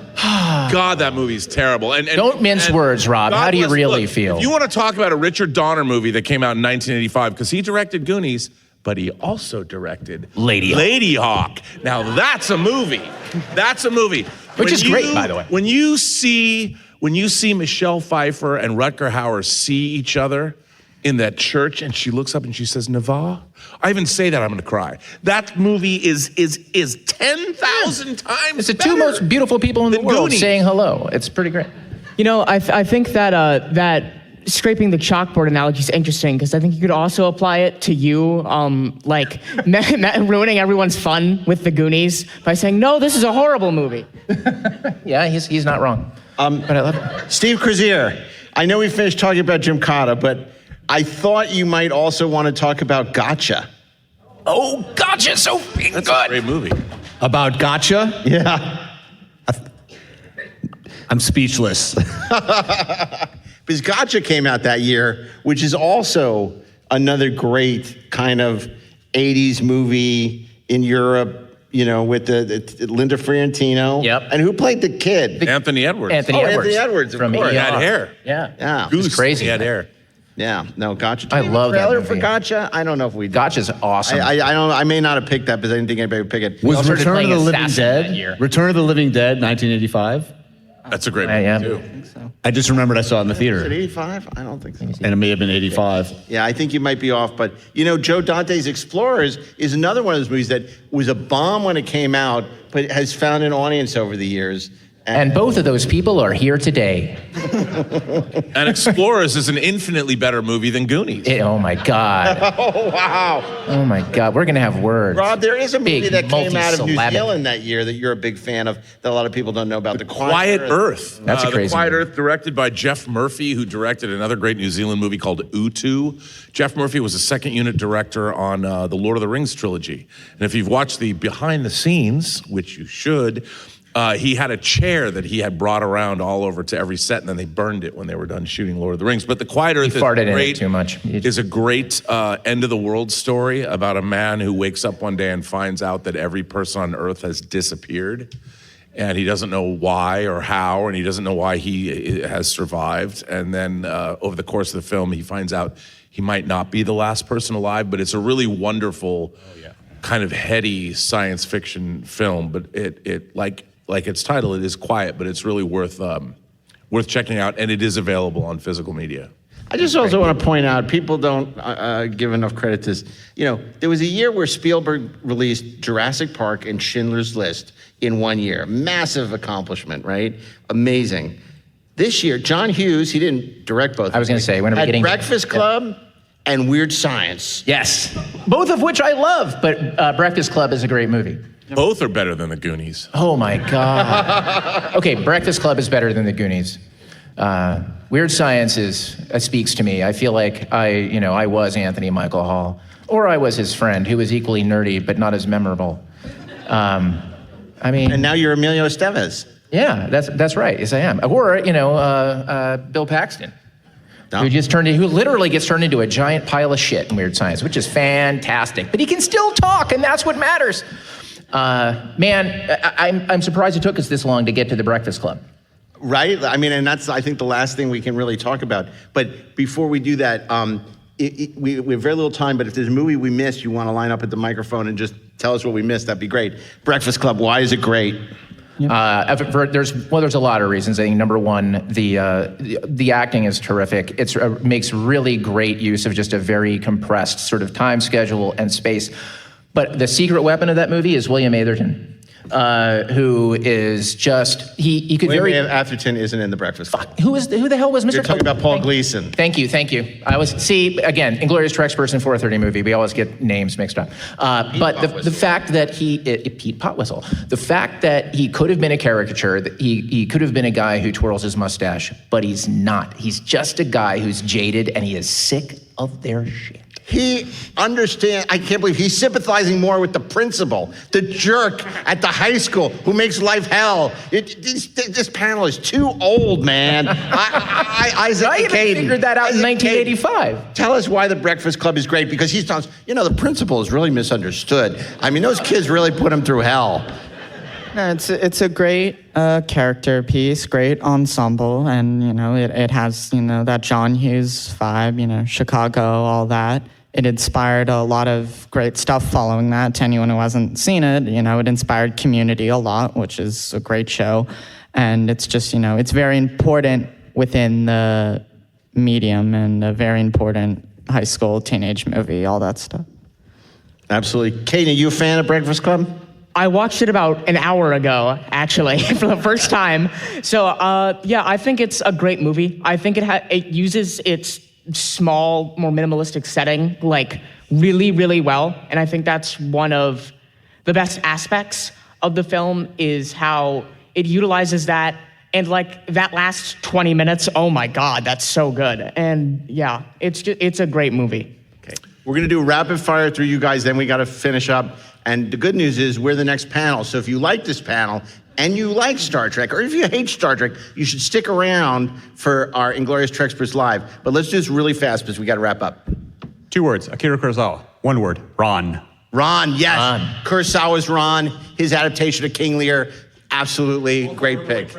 God, that movie's terrible. And don't mince words, Rob. God How do you really look, feel? If you want to talk about a Richard Donner movie that came out in 1985, because he directed Goonies, but he also directed Lady Hawk. Now that's a movie. That's a movie. Which is great, by the way. When you see Michelle Pfeiffer and Rutger Hauer see each other, in that church, and she looks up and she says, Navarre? I even say that, I'm gonna cry. That movie is 10,000 times It's the two most beautiful people in the world Goonies. saying hello. It's pretty great. You know, I think that that scraping the chalkboard analogy is interesting because I think you could also apply it to you, like ruining everyone's fun with the Goonies by saying, no, this is a horrible movie. Yeah, he's not wrong. But I love it. Steve Kriozeere, I know we finished talking about Jim Cotta, but I thought you might also want to talk about Gotcha. Oh, Gotcha, so That's good. a great movie. About Gotcha? Yeah. I'm speechless. Because Gotcha came out that year, which is also another great kind of 80s movie in Europe, you know, with the Linda Fiorentino. Yep. And who played the kid? Anthony Edwards. Anthony Edwards. Anthony Edwards, of from course. He had hair. Yeah. Yeah. It's crazy. He had hair. Yeah, no, Gotcha. I love that trailer movie. for Gotcha? I don't know if we did. Gotcha's awesome. I don't. I may not have picked that because I didn't think anybody would pick it. Was started Return of playing the Living Assassin that Dead? year. Return of the Living Dead, 1985. That's a great movie, yeah. too. I just remembered I saw it in the Is it theater. 85? I don't think so. And it may have been 85. Yeah, I think you might be off. But, you know, Joe Dante's Explorers is another one of those movies that was a bomb when it came out, but has found an audience over the years. And both of those people are here today. And Explorers is an infinitely better movie than Goonies. Oh my God. Oh, wow. Oh my God. We're gonna have words. Rob, there is a movie Big that came out of New multi-syllabic. Zealand that year that you're a big fan of that a lot of people don't know about. The Quiet Earth. That's a crazy The Quiet movie. Earth, directed by Jeff Murphy, who directed another great New Zealand movie called Utu. Jeff Murphy was a second unit director on the Lord of the Rings trilogy. And if you've watched the behind the scenes, which you should, he had a chair that he had brought around all over to every set, and then they burned it when they were done shooting Lord of the Rings. But The Quiet Earth farted in it too much. is a great end of the world story about a man who wakes up one day and finds out that every person on Earth has disappeared. And he doesn't know why or how, and he doesn't know why he has survived. And then over the course of the film, he finds out he might not be the last person alive, but it's a really wonderful, kind of heady science fiction film. But it like its title, it is quiet, but it's really worth checking out, and it is available on physical media. I just also want to point out, people don't give enough credit to this. You know, there was a year where Spielberg released Jurassic Park and Schindler's List in 1 year. Massive accomplishment, right? Amazing. This year, John Hughes, he didn't direct both. I was gonna say, when are we had getting- Breakfast Club and Weird Science. Yes. Both of which I love, but Breakfast Club is a great movie. Both are better than the Goonies. Oh my God. Okay, Breakfast Club is better than the Goonies. Weird Science speaks to me. I feel like I was Anthony Michael Hall, or I was his friend who was equally nerdy but not as memorable. I mean, And now you're Emilio Estevez. yeah, that's right. Yes, I am. Or Bill Paxton, who literally gets turned into a giant pile of shit in Weird Science, which is fantastic. But he can still talk, and that's what matters. Man, I'm surprised it took us this long to get to the Breakfast Club. Right? I mean, and that's, I think, the last thing we can really talk about. But before we do that, we have very little time, but if there's a movie we missed, you want to line up at the microphone and just tell us what we missed, that'd be great. Breakfast Club, why is it great? There's a lot of reasons. I think number one, the acting is terrific. It makes really great use of just a very compressed sort of time schedule and space. But the secret weapon of that movie is William Atherton, who is just he could William Atherton isn't in the Breakfast Club. Who the hell was Mr. You're talking about Paul Gleason. Thank you. I was again, Inglourious Treksperson 4:30 movie. We always get names mixed up. But the fact that Pete Potwhistle, the fact that he could have been a caricature, that he could have been a guy who twirls his mustache, but he's not. He's just a guy who's jaded and he is sick of their shit. He understands, I can't believe he's sympathizing more with the principal, the jerk at the high school who makes life hell. This panel is too old, man. Isaac I even figured that out in 1985. Tell us why the Breakfast Club is great, because he's telling us, the principal is really misunderstood. I mean, those kids really put him through hell. No, it's a great character piece, great ensemble, and it has that John Hughes vibe, Chicago, all that. It inspired a lot of great stuff following that. To anyone who hasn't seen it, it inspired Community a lot, which is a great show, and it's just it's very important within the medium and a very important high school, teenage movie, all that stuff. Absolutely. Kate, are you a fan of Breakfast Club? I watched it about an hour ago, actually, for the first time. So, yeah, I think it's a great movie. I think it uses its small, more minimalistic setting, like, really, really well. And I think that's one of the best aspects of the film is how it utilizes that. And, like, that last 20 minutes, oh, my God, that's so good. And, yeah, it's a great movie. Okay. We're going to do rapid fire through you guys, then we got to finish up. And the good news is we're the next panel. So if you like this panel and you like Star Trek, or if you hate Star Trek, you should stick around for our Inglorious Trexperts Live. But let's do this really fast because we got to wrap up. 2 words, Akira Kurosawa. 1 word, Ron. Ron, yes. Kurosawa's Ron, his adaptation of King Lear, absolutely great pick.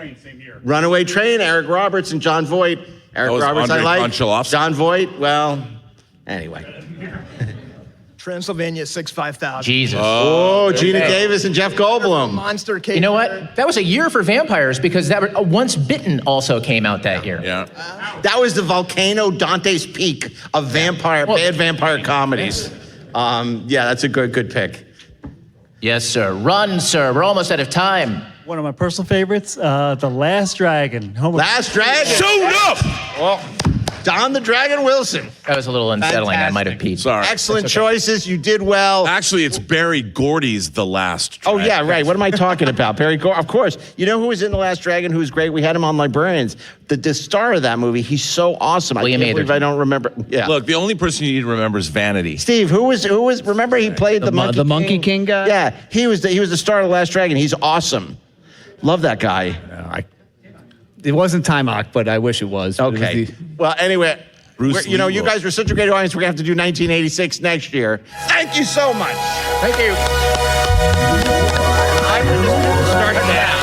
Runaway Train, Eric Roberts and John Voight. Eric Roberts I like. John Voight, well, anyway. Transylvania 65000. Jesus. Oh, Gina Davis and Jeff Goldblum. Monster King. You know what? That was a year for vampires because that Once Bitten also came out that year. Yeah. That was the Volcano Dante's Peak of bad vampire comedies. Yeah, that's a good pick. Yes, sir. Run, sir. We're almost out of time. One of my personal favorites, The Last Dragon. Last Dragon. Show enough! Well, Don the Dragon Wilson. That was a little unsettling. Fantastic. I might have peed. Sorry. Excellent choices. You did well. Actually, it's Barry Gordy's The Last Dragon. Oh, yeah, right. What am I talking about? Barry Gordy. Of course. You know who was in The Last Dragon who was great? We had him on Librarians. The star of that movie, he's so awesome. William I can't believe I don't remember. Yeah. Look, the only person you need to remember is Vanity. Steve, who was? Remember he played the Monkey King? The Monkey King guy? Yeah, he was the star of The Last Dragon. He's awesome. Love that guy. It wasn't Timok, but I wish it was. Okay. Well, anyway, you guys were such a great audience. We're going to have to do 1986 next year. Thank you so much. Thank you. I'm going to start now.